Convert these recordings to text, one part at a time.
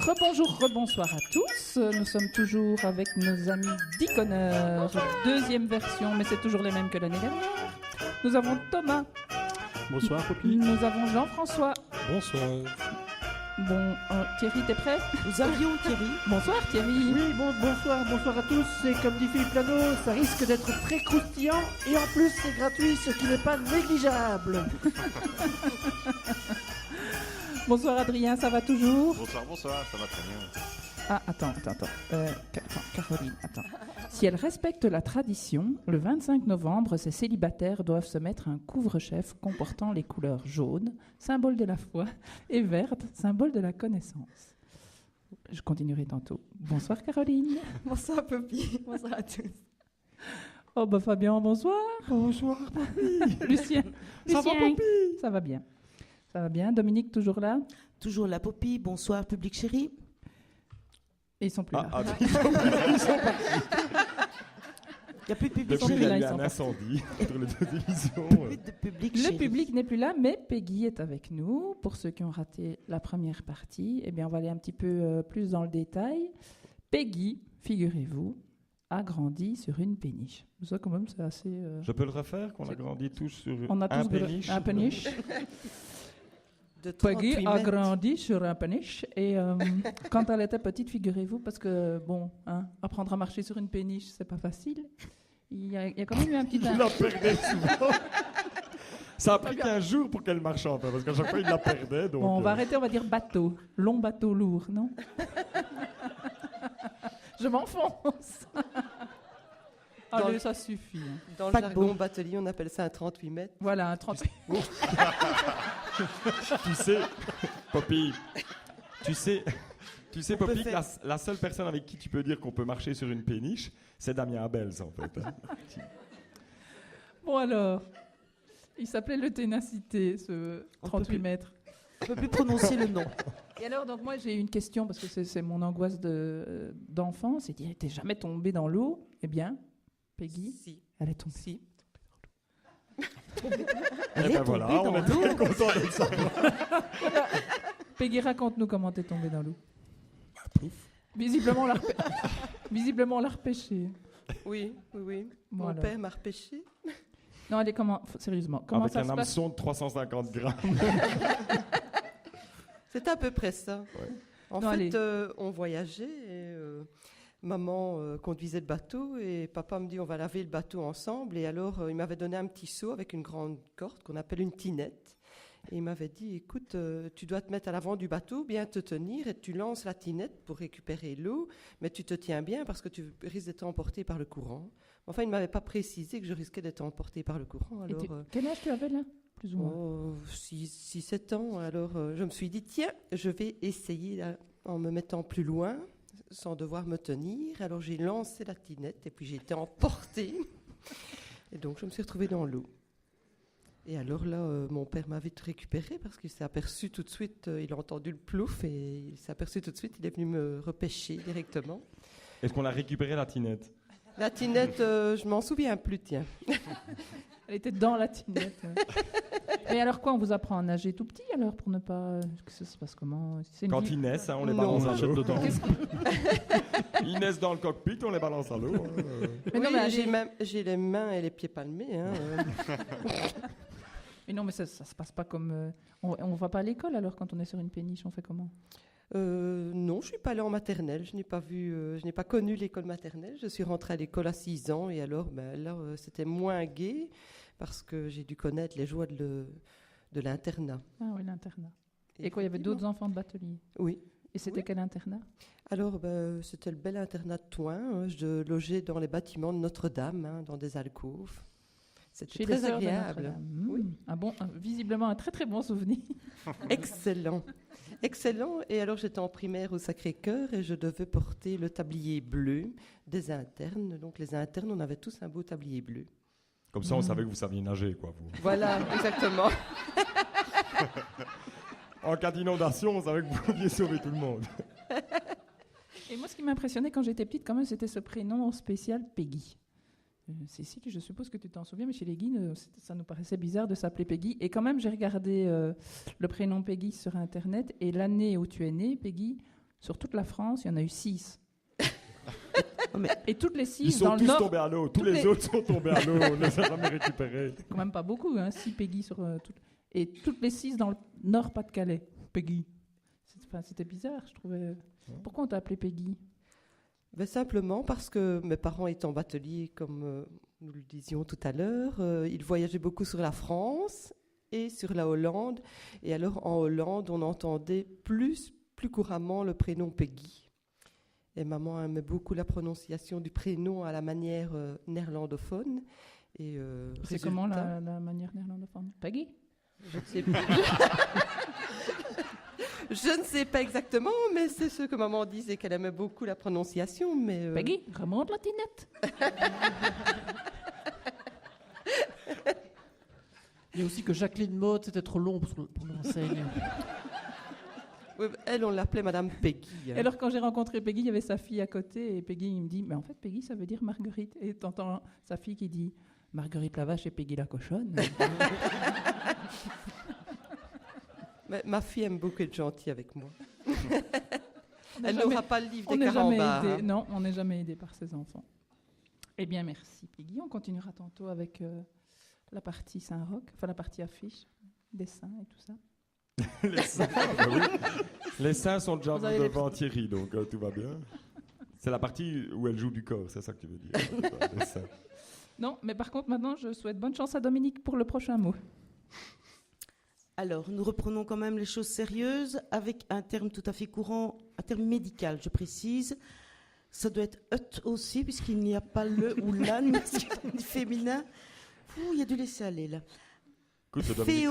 Rebonjour, à tous. Nous sommes toujours avec nos amis d'Iconeur, deuxième version, mais c'est toujours les mêmes que l'année dernière. Nous avons Thomas. Bonsoir, Poppy. Nous avons Jean-François. Bonsoir. Bon, Thierry, t'es prêt? Nous avions Thierry. Bonsoir, Thierry. Oui, bonsoir à tous. Et comme dit Philippe Lano, ça risque d'être très croustillant. Et en plus, c'est gratuit, ce qui n'est pas négligeable. Bonsoir, Adrien, ça va toujours? Bonsoir, ça va très bien. Ah, attends. Caroline, attends. Si elle respecte la tradition, le 25 novembre, ces célibataires doivent se mettre un couvre-chef comportant les couleurs jaune, symbole de la foi, et verte, symbole de la connaissance. Je continuerai tantôt. Bonsoir, Caroline. Bonsoir, Poppy. Bonsoir à tous. Oh, bah Fabien, bonsoir. Bonsoir, Poppy. Lucien. Ça va, Poppy? Ça va bien. Ça va bien. Dominique, toujours là? Toujours la Poppy. Bonsoir, public chéri. Et ils sont plus là. Ils sont Il n'y a plus de public Depuis, il chéri. y a Là, eu ils sont un partis. incendie entre les deux émissions. Plus de public Le chéri. public n'est plus là, mais Peggy est avec nous. Pour ceux qui ont raté la première partie, eh bien, on va aller un petit peu plus dans le détail. Peggy, figurez-vous, a grandi sur une péniche. Ça, quand même, c'est assez... Je peux le refaire, qu'on a grandi tous sur On a un tous péniche. un péniche. De Peggy 38 a mètres. grandi sur un péniche. Et quand elle était petite, figurez-vous, parce que, bon, apprendre à marcher sur une péniche, c'est pas facile. Il y a quand même eu un petit... Il la perdait souvent. Ça a pris 15 jours pour qu'elle marche un peu, parce qu'à chaque fois, il la perdait. Donc, Bon, on va arrêter, on va dire bateau. Long bateau lourd, non? Je m'enfonce. Allez, ça suffit. Hein. Dans le Paquebot. jargon batelier, on appelle ça un 38 mètres. Voilà, un 30... Tu sais, Poppy, Poppy, que faire- la seule personne avec qui tu peux dire qu'on peut marcher sur une péniche, c'est Damien Abels, en fait. Hein. Bon alors, il s'appelait le Ténacité, ce On peut 38 plus. mètres. On ne peut plus prononcer le nom. Et alors, donc moi j'ai une question, parce que c'est mon angoisse d'enfant, c'est dire, t'es jamais tombée dans l'eau? Eh bien, Peggy, Si. elle est tombée. Si. Elle Et est ben voilà, tombée on dans est très contents de ça. Peggy, raconte-nous comment t'es tombée dans l'eau. Visiblement, on l'a repêchée. Oui. Bon, Mon alors. père m'a repêché. Non, allez, sérieusement, comment Avec ça un se passe? hameçon de 350 grammes. C'est à peu près ça. Ouais. En Non, allez. fait, on voyageait et maman conduisait le bateau et papa me dit on va laver le bateau ensemble. Et alors, il m'avait donné un petit seau avec une grande corde qu'on appelle une tinette. Et il m'avait dit, écoute, tu dois te mettre à l'avant du bateau, bien te tenir, et tu lances la tinette pour récupérer l'eau, mais tu te tiens bien parce que tu risques d'être emporté par le courant. Enfin, il ne m'avait pas précisé que je risquais d'être emporté par le courant. Et Alors, quel âge tu avais là, plus ou moins? 6-7 ans. Alors, je me suis dit, tiens, je vais essayer là, en me mettant plus loin, sans devoir me tenir. Alors, j'ai lancé la tinette et puis j'ai été emportée. Et donc, je me suis retrouvée dans l'eau. Et alors là, mon père m'a vite récupérée parce qu'il s'est aperçu tout de suite, il a entendu le plouf et il s'est aperçu tout de suite, il est venu me repêcher directement. Est-ce qu'on a récupéré la tinette? La tinette, je m'en souviens plus, tiens. Elle était dans la tinette. Mais alors quoi, on vous apprend à nager tout petit alors pour ne pas... Que ça se passe comment? C'est une Quand vie- ils naissent, hein, on les Non. balance On à achète l'eau. dedans. Ils naissent dans le cockpit, on les balance à l'eau. Hein. Mais non, Oui, mais allez- j'ai les mains et les pieds palmés. Hein, Mais non, mais ça se passe pas comme... on va pas à l'école alors quand on est sur une péniche, on fait comment? Non, je suis pas allée en maternelle. Je n'ai pas connu l'école maternelle. Je suis rentrée à l'école à 6 ans et alors, là, c'était moins gai parce que j'ai dû connaître les joies de l'internat. Ah oui, l'internat. Et quoi, il y avait d'autres enfants de batelier? Oui. Et c'était Oui. quel internat? Alors, c'était le bel internat de Thoin. Hein. Je logeais dans les bâtiments de Notre-Dame, hein, dans des alcôves. C'était Chez les très sœurs de agréable. Notre-Dame. Oui. Visiblement un très très bon souvenir. Excellent. Excellent. Et alors, j'étais en primaire au Sacré-Cœur et je devais porter le tablier bleu des internes. Donc, les internes, on avait tous un beau tablier bleu. Comme ça, on savait que vous saviez nager, quoi. Vous. Voilà, exactement. En cas d'inondation, on savait que vous pouviez sauver tout le monde. Et moi, ce qui m'impressionnait quand j'étais petite, quand même, c'était ce prénom spécial Peggy. Cécile, je suppose que tu t'en souviens, mais chez les Guines, ça nous paraissait bizarre de s'appeler Peggy. Et quand même, j'ai regardé le prénom Peggy sur Internet, et l'année où tu es née, Peggy, Sur toute la France, il y en a eu 6. mais- Et toutes les 6 Ils sont dans le tous Nord, tombés à l'eau. Tous toutes les les- autres sont tombés à l'eau. On ne les a jamais récupérés. quand même pas beaucoup, 6 Peggy sur toutes. Et toutes les 6 dans le Nord Pas-de-Calais. Peggy. C'était bizarre, je trouvais. Pourquoi on t'a appelé Peggy? Ben, simplement parce que mes parents étant bateliers, comme nous le disions tout à l'heure, ils voyageaient beaucoup sur la France et sur la Hollande. Et alors, en Hollande, on entendait plus couramment le prénom Peggy. Et maman aimait beaucoup la prononciation du prénom à la manière néerlandophone. Et, C'est comment la manière néerlandophone? Peggy? Je ne sais plus. Je ne sais pas exactement, mais c'est ce que maman disait, qu'elle aimait beaucoup la prononciation. Mais, Peggy, remonte la tinette. Il y a aussi que Jacqueline Maud, c'était trop long pour l'enseigne. oui, elle, on l'appelait Madame Peggy. hein. Et alors, quand j'ai rencontré Peggy, il y avait sa fille à côté. Et Peggy, il me dit, mais en fait, Peggy, ça veut dire Marguerite. Et t'entends sa fille qui dit, Marguerite la vache et Peggy la cochonne. Mais ma fille aime beaucoup être gentille avec moi. On n'a Elle jamais- n'aura pas le livre on des n'est jamais carambars. aidé. hein. Non, on n'est jamais aidé par ses enfants. Eh bien, merci Peggy. On continuera tantôt avec la partie Saint-Roch, enfin la partie affiche, dessin et tout ça. Les seins, bah oui. Les seins sont déjà Vous avez les devant Thierry, donc tout va bien. C'est la partie où elle joue du corps, c'est ça que tu veux dire. Les seins. Non, mais par contre, maintenant, je souhaite bonne chance à Dominique pour le prochain mot. Alors, nous reprenons quand même les choses sérieuses avec un terme tout à fait courant, un terme médical, je précise. Ça doit être « aussi, puisqu'il n'y a pas le ou la ni masculin ni féminin. Ouh, il y a du laisser-aller, là. Écoute, Dominique,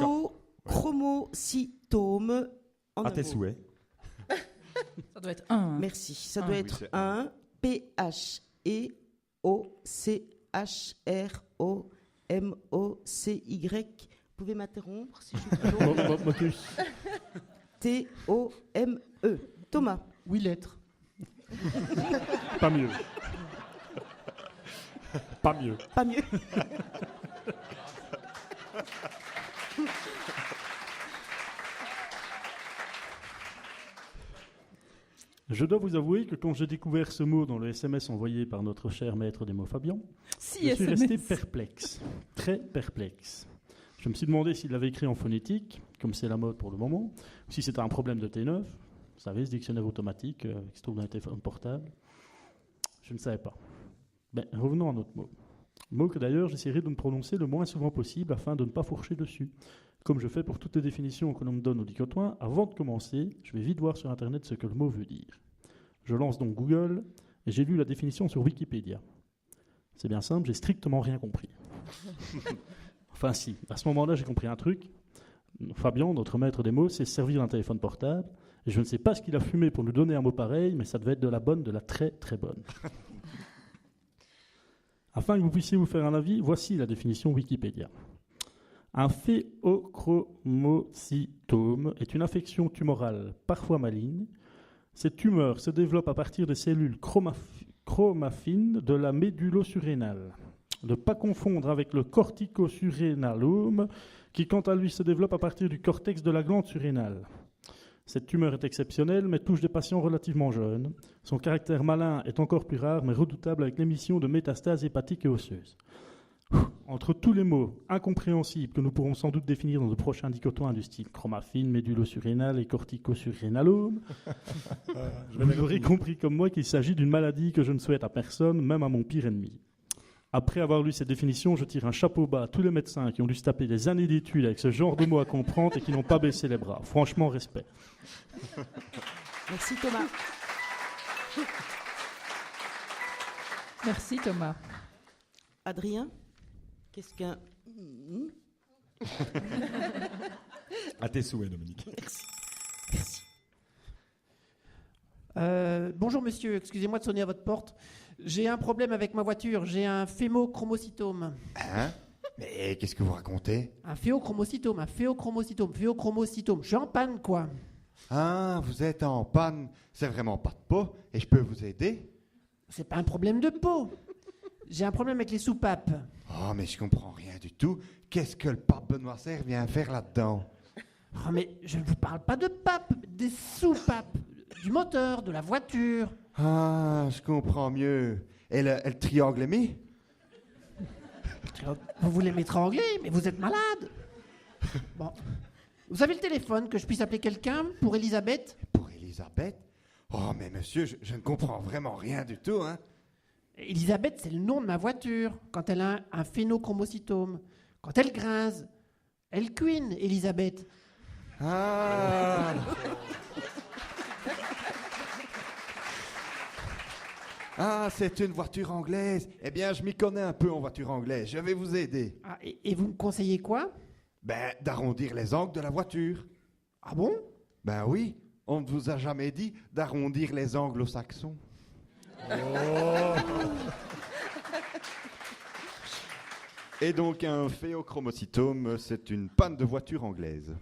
Phéochromocytome. En à un tes mot. souhaits. Ça doit être un. Merci. Ça Un. doit Oui, être c'est un P-H-E-O-C-H-R-O-M-O-C-Y. Vous pouvez m'interrompre si je prolonge. Motus. T-O-M-E. Thomas. 8 lettres. Pas mieux. Pas mieux. Pas mieux. Je dois vous avouer que quand j'ai découvert ce mot dans le SMS envoyé par notre cher maître des mots Fabien, Si je suis SMS. resté perplexe, très perplexe. Je me suis demandé s'il l'avait écrit en phonétique, comme c'est la mode pour le moment, ou si c'était un problème de T9, vous savez, ce dictionnaire automatique qui se trouve dans les téléphones portables. Je ne savais pas. Ben, revenons à notre mot. Mot que d'ailleurs j'essaierai de me prononcer le moins souvent possible afin de ne pas fourcher dessus. Comme je fais pour toutes les définitions que l'on me donne au dicotoin, avant de commencer, je vais vite voir sur Internet ce que le mot veut dire. Je lance donc Google et j'ai lu la définition sur Wikipédia. C'est bien simple, j'ai strictement rien compris. Enfin si, à ce moment-là j'ai compris un truc. Fabien, notre maître des mots, s'est servi d'un téléphone portable et je ne sais pas ce qu'il a fumé pour nous donner un mot pareil, mais ça devait être de la bonne, de la très très bonne. Afin que vous puissiez vous faire un avis, voici la définition Wikipédia. Un phéochromocytome est une affection tumorale, parfois maligne. Cette tumeur se développe à partir des cellules chromaffines de la médullosurrénale. Ne pas confondre avec le corticosurrénalome, qui quant à lui se développe à partir du cortex de la glande surrénale. Cette tumeur est exceptionnelle, mais touche des patients relativement jeunes. Son caractère malin est encore plus rare, mais redoutable avec l'émission de métastases hépatiques et osseuses. Entre tous les mots incompréhensibles que nous pourrons sans doute définir dans de prochains dicotoins du style chromaffine, médullosurrénal et corticosurrénalome, vous aurez compris comme moi qu'il s'agit d'une maladie que je ne souhaite à personne, même à mon pire ennemi. Après avoir lu cette définition, je tire un chapeau bas à tous les médecins qui ont dû se taper des années d'études avec ce genre de mots à comprendre et qui n'ont pas baissé les bras. Franchement, respect. Merci Thomas. Merci Thomas. Adrien, qu'est-ce qu'un... À tes souhaits, Dominique. Merci. Bonjour monsieur, excusez-moi de sonner à votre porte. J'ai un problème avec ma voiture, j'ai un phéochromocytome. Hein? Mais qu'est-ce que vous racontez? Un phéochromocytome. Je suis en panne, quoi. Ah, vous êtes en panne. C'est vraiment pas de peau. Et je peux vous aider? C'est pas un problème de peau. J'ai un problème avec les soupapes. Oh, mais je comprends rien du tout. Qu'est-ce que le pape Benoît XVI vient faire là-dedans? Oh, mais je ne vous parle pas de pape, des soupapes. du moteur, de la voiture. Ah, je comprends mieux. Et le triangle aimé? Vous voulez m'étrangler, mais vous êtes malade. Bon. Vous avez le téléphone, que je puisse appeler quelqu'un pour Elisabeth? Pour Elisabeth? Oh, mais monsieur, je ne comprends vraiment rien du tout, hein. Elisabeth, c'est le nom de ma voiture, quand elle a un phénochromocytome. Quand elle grince, elle couine, Elisabeth. Ah. Ah, c'est une voiture anglaise. Eh bien, je m'y connais un peu en voiture anglaise. Je vais vous aider. Ah, et vous me conseillez quoi? Ben, d'arrondir les angles de la voiture. Ah bon? Ben oui, on ne vous a jamais dit d'arrondir les anglo-saxons. Oh. Et donc, un phéochromocytome, c'est une panne de voiture anglaise.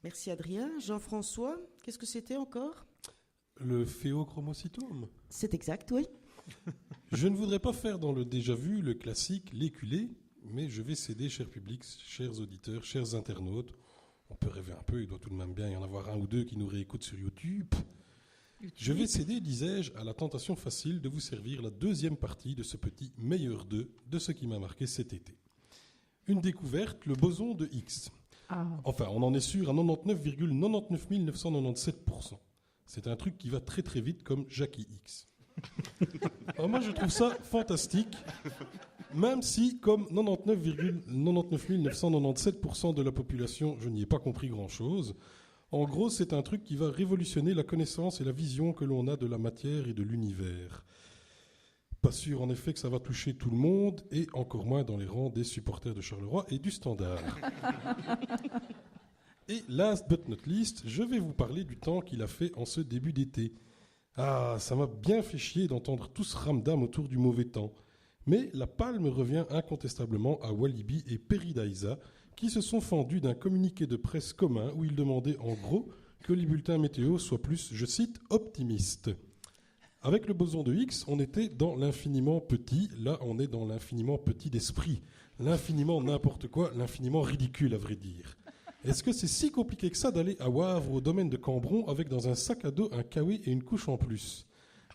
Merci Adrien. Jean-François, qu'est-ce que c'était encore? Le phéochromocytome. C'est exact, oui. Je ne voudrais pas faire dans le déjà vu, le classique, l'éculé, mais je vais céder, cher public, chers auditeurs, chers internautes. On peut rêver un peu, il doit tout de même bien y en avoir un ou deux qui nous réécoutent sur YouTube. Je vais céder, disais-je, à la tentation facile de vous servir la deuxième partie de ce petit meilleur d'eux de ce qui m'a marqué cet été. Une découverte, le boson de Higgs. Ah. Enfin, on en est sûr à 99,99 997%. C'est un truc qui va très très vite comme Jackie X. Alors moi je trouve ça fantastique, même si comme 99,99 997% de la population, je n'y ai pas compris grand-chose. En gros, c'est un truc qui va révolutionner la connaissance et la vision que l'on a de la matière et de l'univers. Pas sûr en effet que ça va toucher tout le monde, et encore moins dans les rangs des supporters de Charleroi et du Standard. Et last but not least, je vais vous parler du temps qu'il a fait en ce début d'été. Ah, ça m'a bien fait chier d'entendre tout ce ramdam autour du mauvais temps. Mais la palme revient incontestablement à Walibi et Peridaisa, qui se sont fendus d'un communiqué de presse commun où ils demandaient en gros que les bulletins météo soient plus, je cite, optimistes. Avec le boson de Higgs, on était dans l'infiniment petit, là on est dans l'infiniment petit d'esprit, l'infiniment n'importe quoi, l'infiniment ridicule à vrai dire. Est-ce que c'est si compliqué que ça d'aller à Wavre au domaine de Cambron avec dans un sac à dos un kawaii et une couche en plus?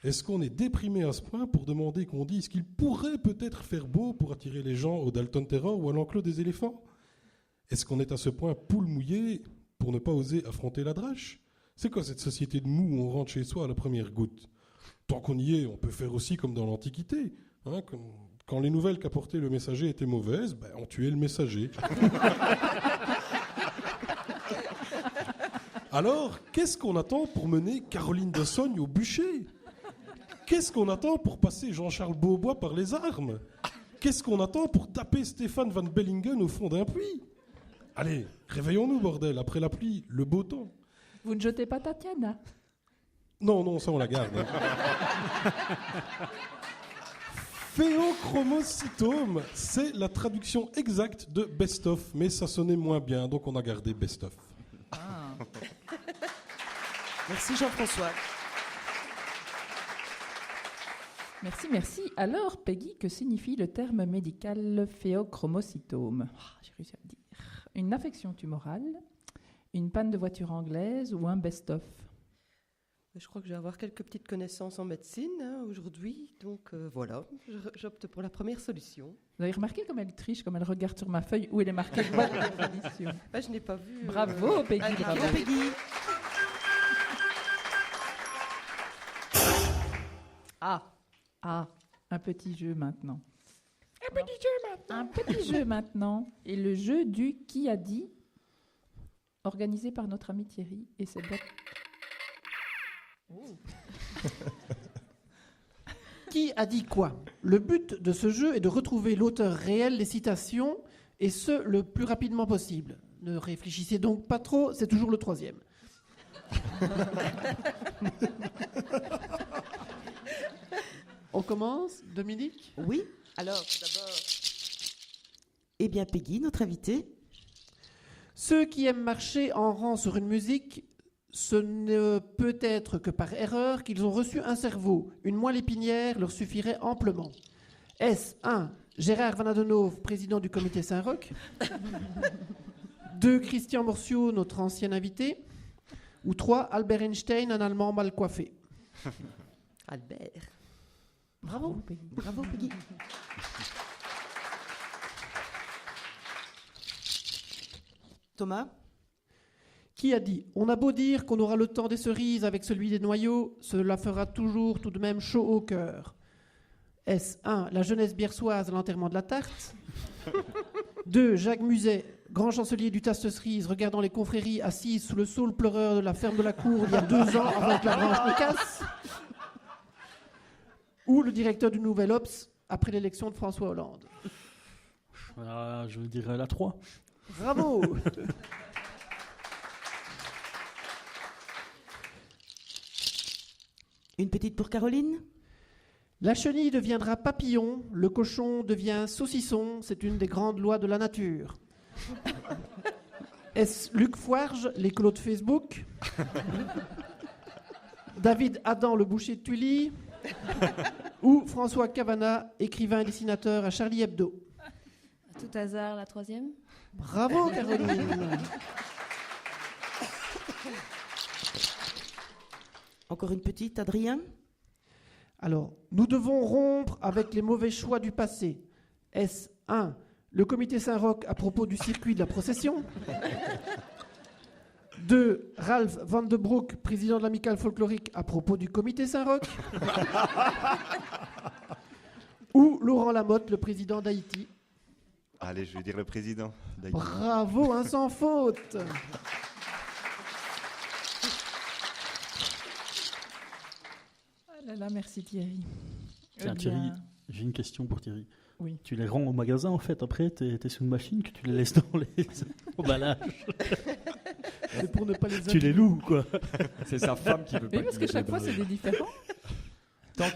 Est-ce qu'on est déprimé à ce point pour demander qu'on dise qu'il pourrait peut-être faire beau pour attirer les gens au Dalton Terror ou à l'enclos des éléphants? Est-ce qu'on est à ce point poule mouillée pour ne pas oser affronter la drache? C'est quoi cette société de mou où on rentre chez soi à la première goutte? Tant qu'on y est, on peut faire aussi comme dans l'Antiquité. Hein, quand les nouvelles qu'apportait le messager étaient mauvaises, ben, on tuait le messager. Alors, qu'est-ce qu'on attend pour mener Caroline de Sogne au bûcher? Qu'est-ce qu'on attend pour passer Jean-Charles Beaubois par les armes? Qu'est-ce qu'on attend pour taper Stéphane Van Bellingen au fond d'un puits? Allez, réveillons-nous, bordel, après la pluie, le beau temps. Vous ne jetez pas Tatiana? Non, ça on la garde. Phéochromocytome, c'est la traduction exacte de best-of, mais ça sonnait moins bien, donc on a gardé best-of. Ah. Merci Jean-François. Merci. Alors, Peggy, que signifie le terme médical phéochromocytome? J'ai réussi à le dire. Une affection tumorale, une panne de voiture anglaise ou un best-of? Je crois que je vais avoir quelques petites connaissances en médecine aujourd'hui, donc voilà, j'opte pour la première solution. Vous avez remarqué comme elle triche, comme elle regarde sur ma feuille où elle est marquée boîte de tradition. Ah, je n'ai pas vu. Bravo, Peggy, allez, bravo. Peggy. Un petit jeu maintenant. Un petit jeu maintenant. Et le jeu du qui a dit, organisé par notre ami Thierry. Et c'est boîte. Qui a dit quoi? Le but de ce jeu est de retrouver l'auteur réel des citations, et ce, le plus rapidement possible. Ne réfléchissez donc pas trop, c'est toujours le troisième. On commence, Dominique? Oui, alors d'abord. Eh bien, Peggy, notre invitée. Ceux qui aiment marcher en rang sur une musique, ce ne peut être que par erreur qu'ils ont reçu un cerveau. Une moelle épinière leur suffirait amplement. Est-ce 1. Gérard Van Adenauve, président du comité Saint-Roch? 2. Christian Morciot, notre ancien invité? Ou 3. Albert Einstein, un Allemand mal coiffé? Albert. Bravo. Peggy. Bravo, Peggy. Thomas? Qui a dit: on a beau dire qu'on aura le temps des cerises avec celui des noyaux, cela fera toujours tout de même chaud au cœur. Est-ce 1. La jeunesse biarsoise à l'enterrement de la tarte? 2. Jacques Muset, grand chancelier du tasse cerise, regardant les confréries assises sous le saule pleureur de la ferme de la cour il y a 2 ans avant que la branche ne casse? Ou le directeur du Nouvel Obs après l'élection de François Hollande? Je dirais la 3. Bravo. Une petite pour Caroline? La chenille deviendra papillon, le cochon devient saucisson, c'est une des grandes lois de la nature. Est-ce Luc Foirge, l'écolo de Facebook? David Adam, le boucher de Tully? Ou François Cavana, écrivain et dessinateur à Charlie Hebdo? À tout hasard, la 3e. Bravo Caroline. Encore une petite, Adrien? Alors, nous devons rompre avec les mauvais choix du passé. Est-ce 1. Le comité Saint-Roch à propos du circuit de la procession? 2. Ralph Van de Broek, président de l'amicale folklorique à propos du comité Saint-Roch? Ou Laurent Lamotte, le président d'Haïti? Allez, je vais dire le président. Bravo, un sans faute. Ah là là, merci Thierry. Tiens, Eh Thierry, bien, j'ai une question pour Thierry. Oui. Tu les rends au magasin en fait, après t'es sous une machine que tu les laisses dans les emballages. C'est pour ne pas les Tu les loues quoi. C'est sa femme qui veut pas Oui, parce qu'il que les chaque fois, c'est déballe. des différents. Tant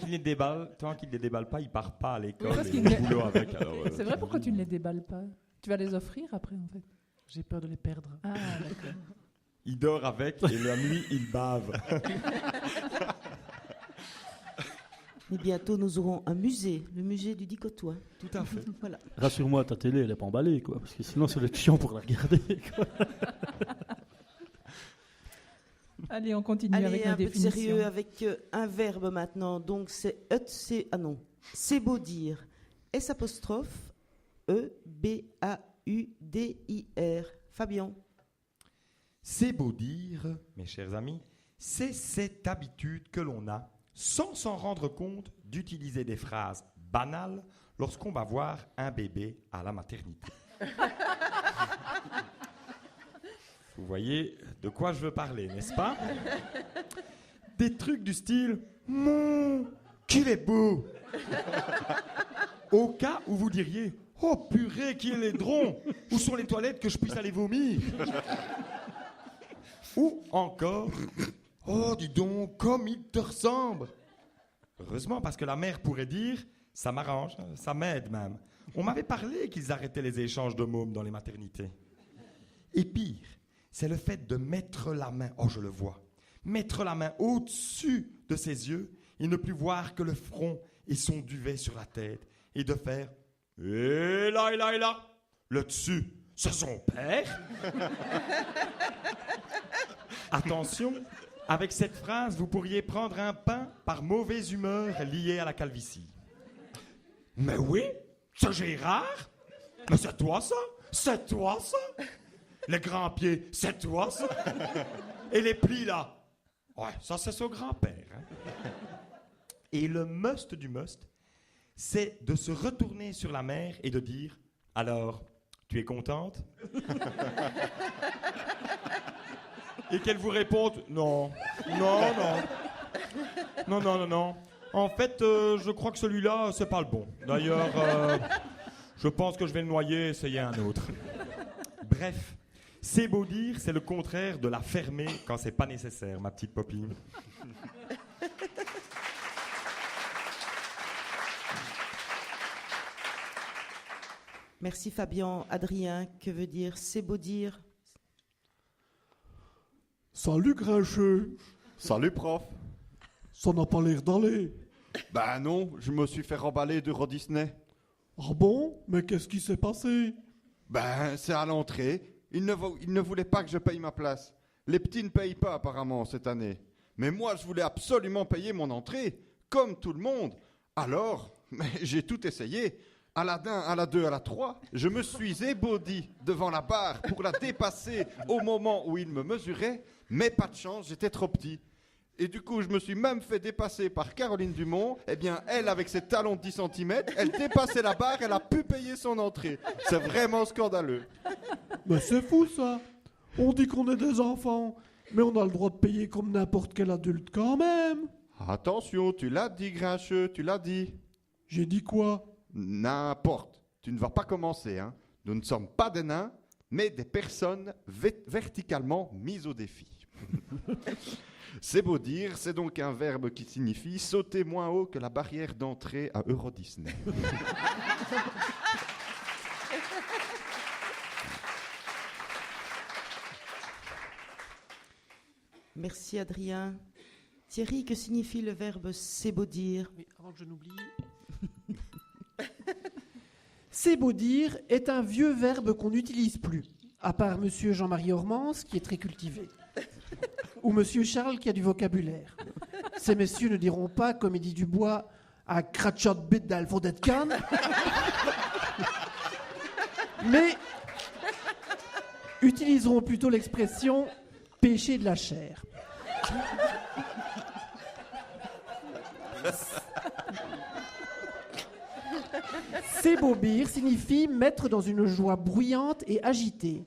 qu'il les déballe pas, il part pas à l'école Oui, parce et qu'il au les- boulot avec. Alors, C'est vrai, pourquoi tu ne les déballes pas? Tu vas les offrir après, en fait. J'ai peur de les perdre. Ah, d'accord. Il dort avec et la nuit, il bave. Et bientôt, nous aurons un musée, le musée du Dicotois. Tout à fait. Voilà. Rassure-moi, ta télé elle est pas emballée quoi, parce que sinon ça va être chiant pour la regarder. Quoi. Allez, on continue Allez, avec un la peu de définition. sérieux avec un verbe maintenant. Donc, c'est beau dire. S apostrophe E-B-A-U-D-I-R. Fabien. C'est beau dire, mes chers amis, c'est cette habitude que l'on a, sans s'en rendre compte, d'utiliser des phrases banales lorsqu'on va voir un bébé à la maternité. Vous voyez de quoi je veux parler, n'est-ce pas? Des trucs du style « Mon, qu'il est beau !» Au cas où vous diriez « Oh purée, qu'il est drôle ! Où sont les toilettes que je puisse aller vomir ?» Ou encore « Oh, dis donc, comme il te ressemble !» Heureusement, parce que la mère pourrait dire « Ça m'arrange, ça m'aide même. » On m'avait parlé qu'ils arrêtaient les échanges de mômes dans les maternités. Et pire, c'est le fait de mettre la main, oh je le vois, mettre la main au-dessus de ses yeux et ne plus voir que le front et son duvet sur la tête et de faire « Et là, le dessus, c'est son père !» Attention, avec cette phrase, vous pourriez prendre un pain par mauvaise humeur liée à la calvitie. Mais oui, c'est Gérard. Mais c'est toi ça? C'est toi ça? Les grands pieds, c'est toi ça? Et les plis là? Ouais, ça c'est son grand-père. Hein? Et le must du must, c'est de se retourner sur la mère et de dire « Alors, tu es contente ?» Et qu'elle vous réponde « Non, non, non. Non, non, non, non. En fait, je crois que celui-là, c'est pas le bon. D'ailleurs, je pense que je vais le noyer et essayer un autre. » Bref, c'est beau dire, c'est le contraire de la fermer quand c'est pas nécessaire, ma petite Poppy. Merci Fabien. Adrien, que veut dire c'est beau dire? Salut Grincheux, Salut prof. ça n'a pas l'air d'aller. Bah non, je me suis fait remballer d'Euro Disney. Ah bon? Mais qu'est-ce qui s'est passé? Ben, c'est à l'entrée. Ils ne voulaient pas que je paye ma place. Les petits ne payent pas apparemment cette année. Mais moi, je voulais absolument payer mon entrée, comme tout le monde. Alors, j'ai tout essayé. À la 1, à la 2, à la 3, je me suis ébaudi devant la barre pour la dépasser au moment où il me mesurait. Mais pas de chance, j'étais trop petit. Et du coup, je me suis même fait dépasser par Caroline Dumont. Eh bien, elle, avec ses talons de 10 cm, elle dépassait la barre, elle a pu payer son entrée. C'est vraiment scandaleux. Mais c'est fou ça. On dit qu'on est des enfants, mais on a le droit de payer comme n'importe quel adulte quand même. Attention, tu l'as dit, Grincheux, tu l'as dit. J'ai dit quoi? N'importe. Tu ne vas pas commencer, hein. Nous ne sommes pas des nains, mais des personnes verticalement mises au défi. C'est beau dire, c'est donc un verbe qui signifie sauter moins haut que la barrière d'entrée à Euro Disney. Merci Adrien. Thierry, que signifie le verbe s'ébaudir? Oui, avant que je n'oublie. S'ébaudir est un vieux verbe qu'on n'utilise plus, à part monsieur Jean-Marie Hormance, qui est très cultivé, ou monsieur Charles, qui a du vocabulaire. Ces messieurs ne diront pas, comme il dit Dubois, à crachat bit d'Alfredette Kahn, mais utiliseront plutôt l'expression péché de la chair. S'ébaubir signifie mettre dans une joie bruyante et agitée.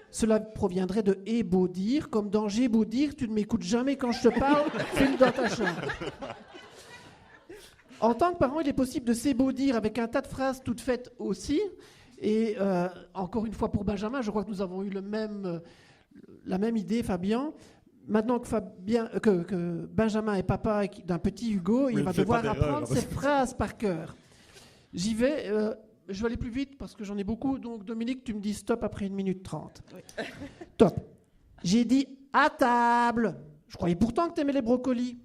Cela proviendrait de ébaudir, comme dans j'ébaudir, tu ne m'écoutes jamais quand je te parle, file dans ta chambre. En tant que parent, il est possible de s'ébaudir avec un tas de phrases toutes faites aussi. Et encore une fois pour Benjamin, je crois que nous avons eu la même idée, Fabien. Maintenant que Benjamin est papa d'un petit Hugo, il va devoir apprendre ses phrases par cœur. J'y vais, je vais aller plus vite parce que j'en ai beaucoup. Donc Dominique, tu me dis stop après 1 minute 30. Oui. Top. J'ai dit à table. Je croyais pourtant que tu aimais les brocolis.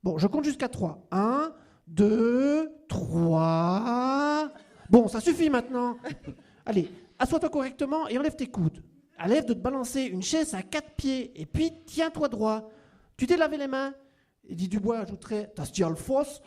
Bon, je compte jusqu'à 3. 1, 2, 3. Bon, ça suffit maintenant. Allez, assois-toi correctement et enlève tes coudes. À lève de te balancer une chaise à 4 pieds et puis tiens-toi droit. Tu t'es lavé les mains? Et dit Dubois ajouterait, t'as stial fausse.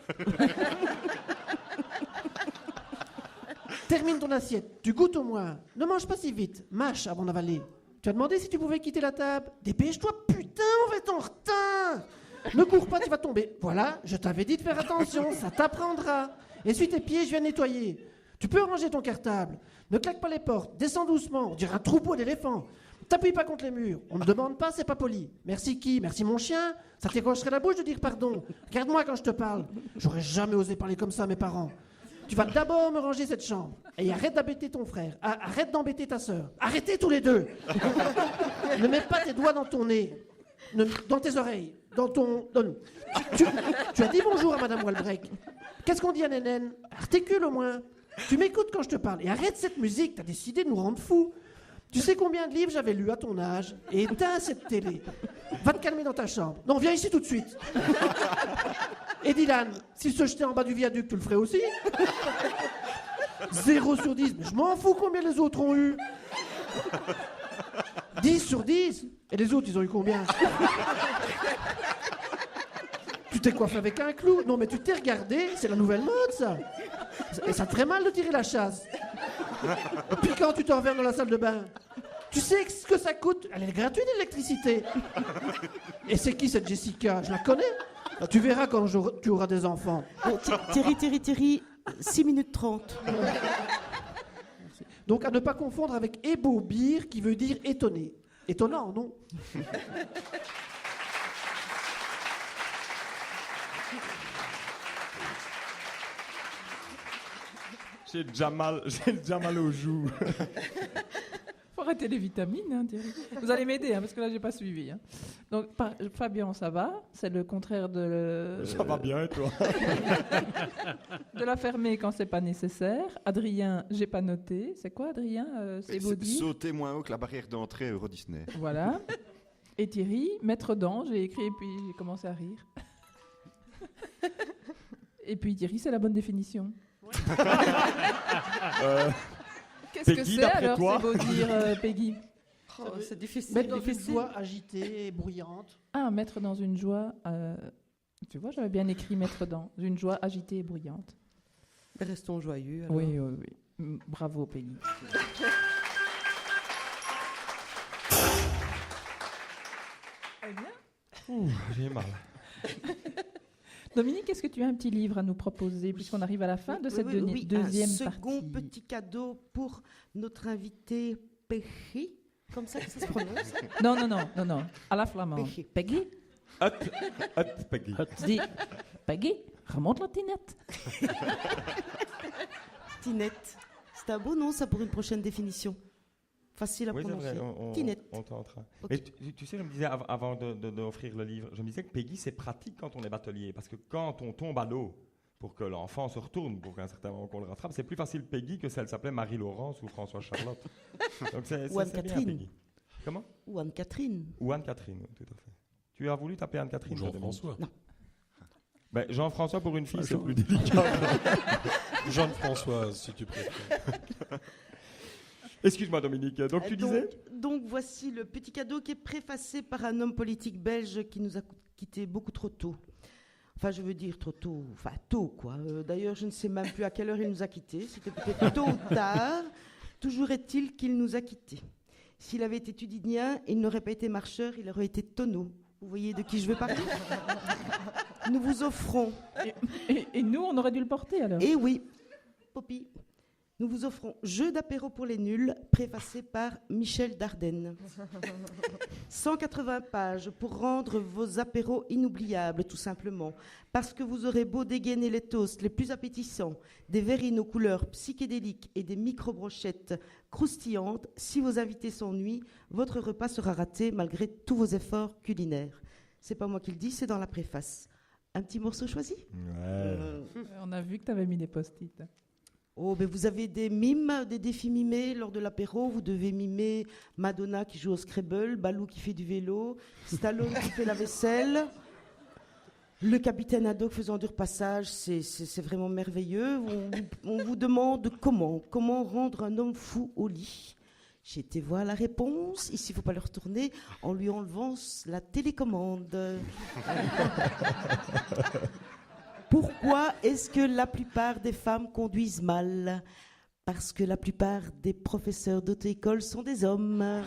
Termine ton assiette, tu goûtes au moins. Ne mange pas si vite, mâche avant d'avaler. Tu as demandé si tu pouvais quitter la table. Dépêche-toi, putain, on va être en retard. Ne cours pas, tu vas tomber. Voilà, je t'avais dit de faire attention, ça t'apprendra. Essuie tes pieds, je viens nettoyer. Tu peux ranger ton cartable. Ne claque pas les portes, descends doucement, on dirait un troupeau d'éléphants. T'appuies pas contre les murs, on ne demande pas, c'est pas poli. Merci qui? Merci mon chien? Ça t'écorcherait la bouche de dire pardon. Regarde-moi quand je te parle. J'aurais jamais osé parler comme ça à mes parents. Tu vas d'abord me ranger cette chambre. Et arrête d'embêter ton frère. Arrête d'embêter ta sœur. Arrêtez tous les deux. Ne mets pas tes doigts dans ton nez. Dans tes oreilles. Dans ton... Tu as dit bonjour à Madame Walbrecht. Qu'est-ce qu'on dit à Nénène? Articule au moins. Tu m'écoutes quand je te parle. Et arrête cette musique. T'as décidé de nous rendre fous. Tu sais combien de livres j'avais lus à ton âge? Et éteins cette télé. Va te calmer dans ta chambre. Non, viens ici tout de suite. Et Dylan, s'il se jetait en bas du viaduc, tu le ferais aussi? 0 sur 10. Mais je m'en fous combien les autres ont eu. 10 sur 10. Et les autres, ils ont eu combien? Tu t'es coiffé avec un clou? Non, mais tu t'es regardé. C'est la nouvelle mode, ça. Et ça te ferait mal de tirer la chasse. Puis quand tu te reviens dans la salle de bain, tu sais ce que ça coûte? Elle est gratuite, l'électricité. Et c'est qui cette Jessica? Je la connais. Tu verras quand tu auras des enfants. Oh, Thierry, 6 minutes 30. Donc à ne pas confondre avec ébaubir qui veut dire étonner. Étonnant, non? J'ai déjà mal aux joues. Faut arrêter les vitamines, hein, Thierry. Vous allez m'aider, hein, parce que là, j'ai pas suivi. Hein. Donc, Fabien, ça va? C'est le contraire de... Ça va bien, et toi? De la fermer quand c'est pas nécessaire. Adrien, j'ai pas noté. C'est quoi, Adrien? C'est beau dire. Sauter moins haut que la barrière d'entrée à Euro Disney. Voilà. Et Thierry, mettre dents, j'ai écrit et puis j'ai commencé à rire. Et puis Thierry, c'est la bonne définition. Euh, Qu'est-ce que Peggy, c'est d'après alors, toi c'est beau dire, Peggy? Oh, c'est difficile. Mettre dans une joie agitée et bruyante. Ah, mettre dans une joie... tu vois, j'avais bien écrit mettre dans une joie agitée et bruyante. Mais restons joyeux. Alors. Oui, oui, oui. Bravo, Peggy. J'ai mal. Dominique, est-ce que tu as un petit livre à nous proposer, puisqu'on arrive à la fin de cette deuxième un second partie? petit cadeau pour notre invité Peggy, comme ça que ça se prononce. Non, à la flamande. Peggy. Peggy, Peggy. dis, Peggy, remonte la tinette. Tinette. C'est un beau nom, ça, pour une prochaine définition. Facile à Oui, c'est prononcer. vrai, Tinette. on tentera. Ok. Et tu sais, je me disais, avant d'offrir le livre, je me disais que Peggy, c'est pratique quand on est batelier, parce que quand on tombe à l'eau, pour que l'enfant se retourne, pour qu'à un certain moment qu'on le rattrape, c'est plus facile Peggy que si elle s'appelait Marie-Laurence ou François-Charlotte. Donc c'est Ou bien, Anne-Catherine. Peggy. Comment? Ou Anne-Catherine. Ou Anne-Catherine, oui, tout à fait. Tu as voulu taper Anne-Catherine? Ou Jean-François. Non. Ben, Jean-François, pour une fille, c'est Jean. plus délicat. Jeanne-Françoise, si tu préfères. Excuse-moi, Dominique. Donc, tu disais? Donc voici le petit cadeau qui est préfacé par un homme politique belge qui nous a quittés beaucoup trop tôt. Enfin, je veux dire trop tôt. Enfin, tôt, quoi. D'ailleurs, je ne sais même plus à quelle heure il nous a quittés. C'était peut-être tôt ou tard. Toujours est-il qu'il nous a quittés. S'il avait été tudinien, il n'aurait pas été marcheur, il aurait été tonneau. Vous voyez de qui je veux parler? Nous vous offrons... Et nous, on aurait dû le porter alors. Eh oui, Poppy. Nous vous offrons Jeu d'apéro pour les nuls, préfacé par Michel Dardenne. 180 pages pour rendre vos apéros inoubliables, tout simplement. Parce que vous aurez beau dégainer les toasts les plus appétissants, des verrines aux couleurs psychédéliques et des micro-brochettes croustillantes, si vos invités s'ennuient, votre repas sera raté malgré tous vos efforts culinaires. C'est pas moi qui le dis, c'est dans la préface. Un petit morceau choisi? On a vu que tu avais mis des post-it. Oh, ben vous avez des mimes, des défis mimés lors de l'apéro. Vous devez mimer Madonna qui joue au Scrabble, Balou qui fait du vélo, Stallone qui fait la vaisselle, le capitaine Haddock faisant du repassage. C'est vraiment merveilleux. On vous demande comment rendre un homme fou au lit. J'ai été voir la réponse. Ici, il ne faut pas le retourner en lui enlevant la télécommande. Pourquoi est-ce que la plupart des femmes conduisent mal? Parce que la plupart des professeurs d'auto-école sont des hommes.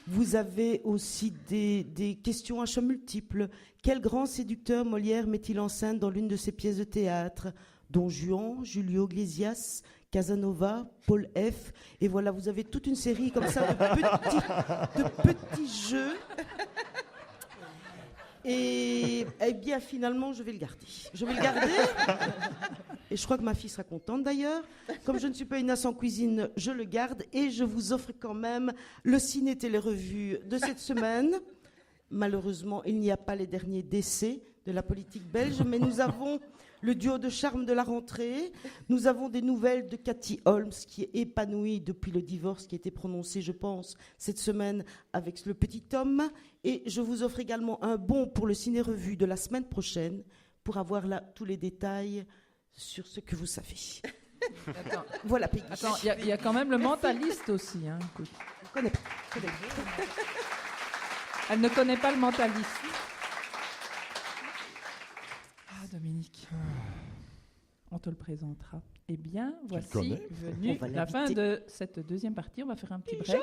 Vous avez aussi des questions à choix multiples. Quel grand séducteur Molière met-il en scène dans l'une de ses pièces de théâtre? Don Juan, Julio Iglesias, Casanova, Paul F. Et voilà, vous avez toute une série comme ça de petits jeux. Et eh bien, finalement, je vais le garder. Je vais le garder. Et je crois que ma fille sera contente d'ailleurs. Comme je ne suis pas une as en cuisine, je le garde. Et je vous offre quand même le ciné-télé-revue de cette semaine. Malheureusement, il n'y a pas les derniers décès de la politique belge, mais nous avons le duo de charme de la rentrée. Nous avons des nouvelles de Cathy Holmes, qui est épanouie depuis le divorce qui a été prononcé, je pense, cette semaine avec le petit Tom. Et je vous offre également un bon pour le ciné-revue de la semaine prochaine pour avoir là tous les détails sur ce que vous savez. Attends, voilà, Peggy. Attends, il y a quand même le mentaliste aussi. Hein, écoute. Je connais pas. Elle ne connaît pas le mentaliste. Ah, Dominique. On te le présentera. Eh bien, voici venue la fin de cette deuxième partie. On va faire un petit break.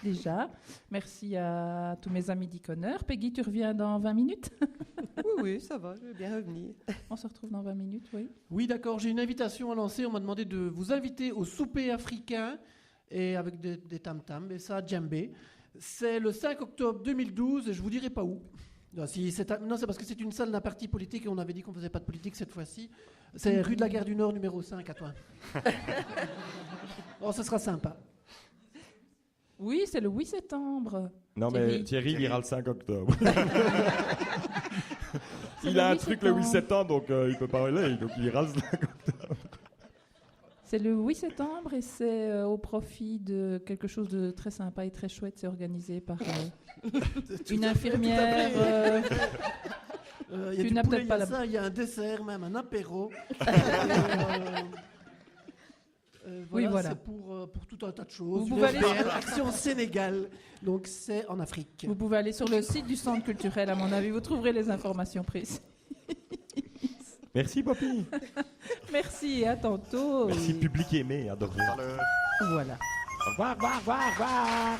Déjà. Merci à tous mes amis d'Iconeur. Peggy, tu reviens dans 20 minutes? Oui, ça va, je vais bien revenir. On se retrouve dans 20 minutes, oui. Oui, d'accord, j'ai une invitation à lancer. On m'a demandé de vous inviter au souper africain et avec des tam-tams, et ça, djembé. C'est le 5 octobre 2012 et je vous dirai pas où. Non, c'est parce que c'est une salle d'un parti politique et on avait dit qu'on faisait pas de politique cette fois-ci. C'est rue de la Gare du Nord, numéro 5, à toi. Oh, ce sera sympa. Oui, c'est le 8 septembre. Non, mais Thierry, il ira le 5 octobre. Il a un truc le 8 septembre, donc il peut pas aller, donc il ira le 5 octobre. C'est le 8 septembre et c'est au profit de quelque chose de très sympa et très chouette. C'est organisé par une infirmière. Il y a Tu du n'as poulet, peut-être il y pas a la- ça, il y a un dessert, même un apéro. Oui, voilà. C'est pour tout un tas de choses. Vous Une pouvez aller- SBL, Action Sénégal, donc c'est en Afrique. Vous pouvez aller sur le site du centre culturel, à mon avis, vous trouverez les informations précises. Merci, Poppy. Merci et à tantôt. Merci, public aimé, adoré. Voilà. Au revoir, au revoir, au revoir, au revoir.